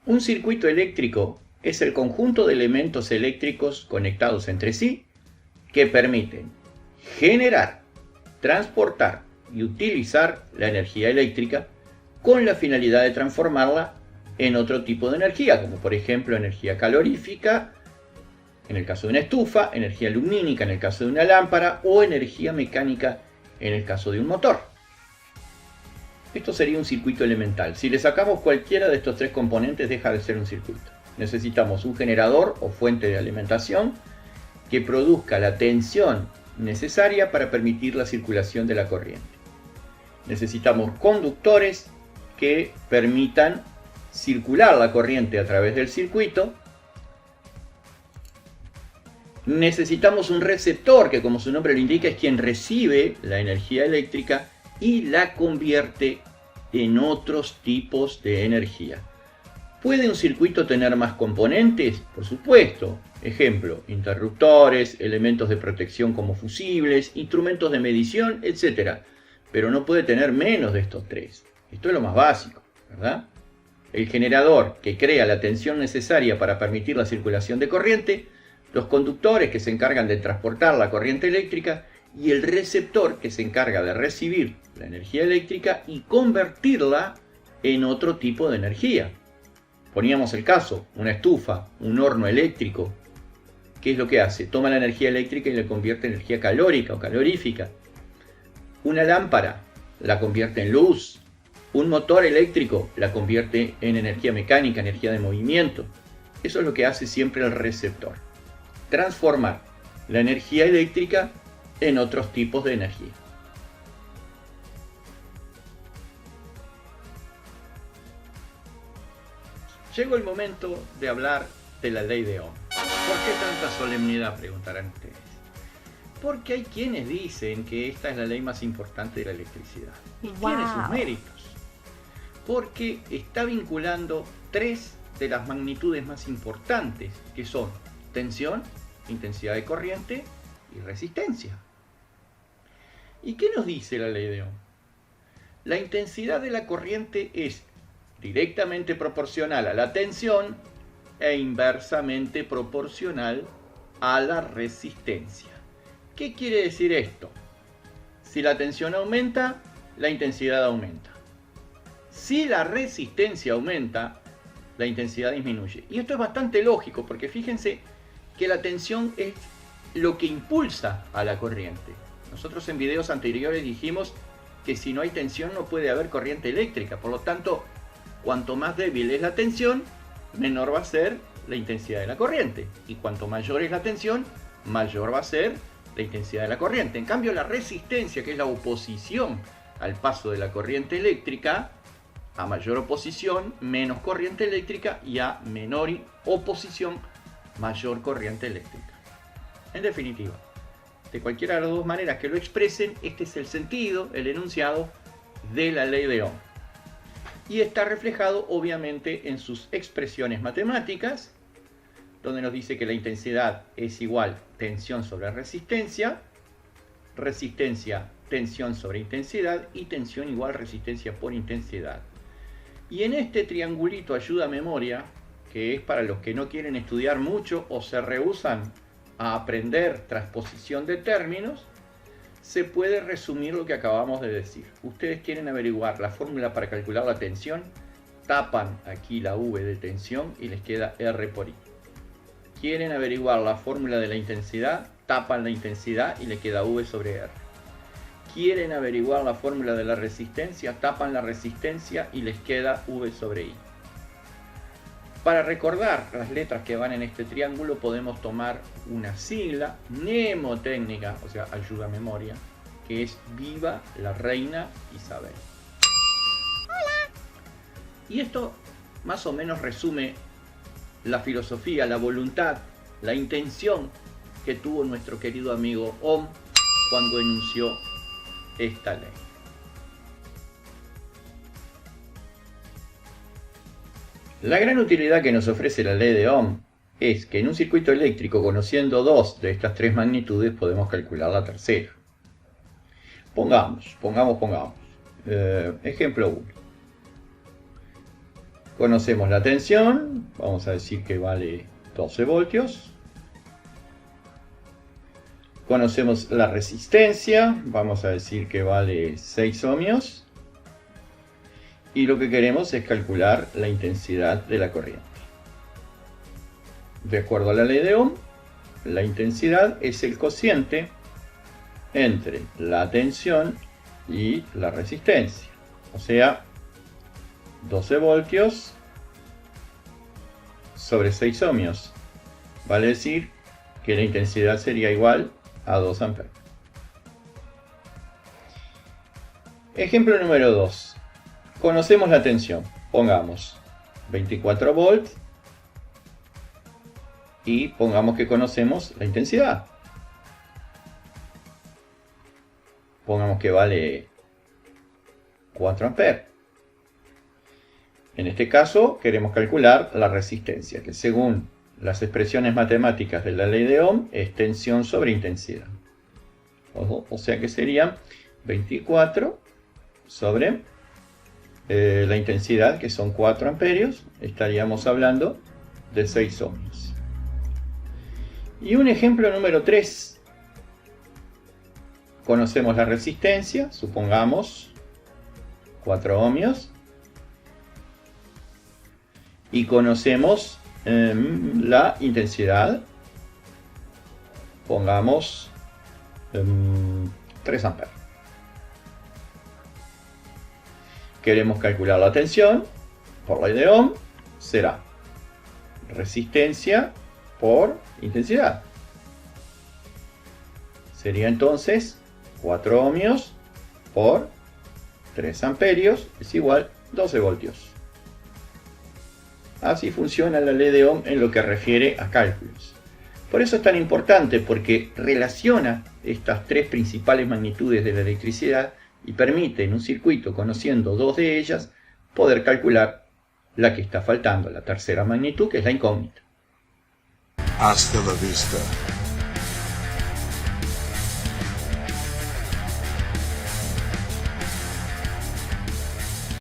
Un circuito eléctrico es el conjunto de elementos eléctricos conectados entre sí que permiten generar, transportar y utilizar la energía eléctrica con la finalidad de transformarla en otro tipo de energía, como por ejemplo energía calorífica en el caso de una estufa, energía lumínica en el caso de una lámpara o energía mecánica en el caso de un motor. Esto sería un circuito elemental. Si le sacamos cualquiera de estos tres componentes, deja de ser un circuito. Necesitamos un generador o fuente de alimentación que produzca la tensión necesaria para permitir la circulación de la corriente. Necesitamos conductores que permitan circular la corriente a través del circuito. Necesitamos un receptor que, como su nombre lo indica, es quien recibe la energía eléctrica y la convierte en otros tipos de energía. ¿Puede un circuito tener más componentes? Por supuesto. Ejemplo, interruptores, elementos de protección como fusibles, instrumentos de medición, etc. Pero no puede tener menos de estos tres. Esto es lo más básico, ¿verdad? El generador que crea la tensión necesaria para permitir la circulación de corriente, los conductores que se encargan de transportar la corriente eléctrica y el receptor que se encarga de recibir la energía eléctrica y convertirla en otro tipo de energía. Poníamos el caso, una estufa, un horno eléctrico. ¿Qué es lo que hace? Toma la energía eléctrica y la convierte en energía calórica o calorífica. Una lámpara la convierte en luz. Un motor eléctrico la convierte en energía mecánica, energía de movimiento. Eso es lo que hace siempre el receptor. Transformar la energía eléctrica en otros tipos de energía. Llegó el momento de hablar de la ley de Ohm. ¿Por qué tanta solemnidad?, preguntarán ustedes. Porque hay quienes dicen que esta es la ley más importante de la electricidad. Y tiene sus méritos. Porque está vinculando tres de las magnitudes más importantes, que son tensión, intensidad de corriente y resistencia. ¿Y qué nos dice la ley de Ohm? La intensidad de la corriente es directamente proporcional a la tensión e inversamente proporcional a la resistencia. ¿Qué quiere decir esto? Si la tensión aumenta, la intensidad aumenta. Si la resistencia aumenta, la intensidad disminuye. Y esto es bastante lógico, porque fíjense que la tensión es lo que impulsa a la corriente. Nosotros en videos anteriores dijimos que si no hay tensión no puede haber corriente eléctrica. Por lo tanto, cuanto más débil es la tensión, menor va a ser la intensidad de la corriente. Y cuanto mayor es la tensión, mayor va a ser la intensidad de la corriente. En cambio, la resistencia, que es la oposición al paso de la corriente eléctrica, a mayor oposición, menos corriente eléctrica, y a menor oposición, mayor corriente eléctrica. En definitiva, de cualquiera de las dos maneras que lo expresen, este es el sentido, el enunciado de la ley de Ohm. Y está reflejado obviamente en sus expresiones matemáticas, donde nos dice que la intensidad es igual tensión sobre resistencia, resistencia tensión sobre intensidad y tensión igual resistencia por intensidad. Y en este triangulito ayuda memoria, que es para los que no quieren estudiar mucho o se rehúsan a aprender transposición de términos, se puede resumir lo que acabamos de decir. Ustedes quieren averiguar la fórmula para calcular la tensión, tapan aquí la V de tensión y les queda R por I. Quieren averiguar la fórmula de la intensidad, tapan la intensidad y les queda V sobre R. Quieren averiguar la fórmula de la resistencia, tapan la resistencia y les queda V sobre I. Para recordar las letras que van en este triángulo podemos tomar una sigla mnemotécnica, o sea, ayuda a memoria, que es Viva la Reina Isabel. Hola. Y esto más o menos resume la filosofía, la voluntad, la intención que tuvo nuestro querido amigo Ohm cuando enunció esta ley. La gran utilidad que nos ofrece la ley de Ohm es que en un circuito eléctrico, conociendo dos de estas tres magnitudes, podemos calcular la tercera. Pongamos. Ejemplo 1. Conocemos la tensión, vamos a decir que vale 12 voltios. Conocemos la resistencia, vamos a decir que vale 6 ohmios. Y lo que queremos es calcular la intensidad de la corriente. De acuerdo a la ley de Ohm, la intensidad es el cociente entre la tensión y la resistencia. O sea, 12 voltios sobre 6 ohmios. Vale decir que la intensidad sería igual a 2 amperes. Ejemplo número 2. Conocemos la tensión. Pongamos 24 volts y pongamos que conocemos la intensidad. Pongamos que vale 4 amperes. En este caso queremos calcular la resistencia, que según las expresiones matemáticas de la ley de Ohm es tensión sobre intensidad. O sea que serían 24 sobre la intensidad, que son 4 amperios. Estaríamos hablando de 6 ohmios. Y un ejemplo número 3. Conocemos la resistencia, supongamos 4 ohmios. Y conocemos la intensidad, pongamos 3 amperes. Queremos calcular la tensión, por ley de Ohm, será resistencia por intensidad. Sería entonces 4 ohmios por 3 amperios es igual a 12 voltios. Así funciona la ley de Ohm en lo que refiere a cálculos. Por eso es tan importante, porque relaciona estas tres principales magnitudes de la electricidad y permite en un circuito, conociendo dos de ellas, poder calcular la que está faltando, la tercera magnitud, que es la incógnita. Hasta la vista,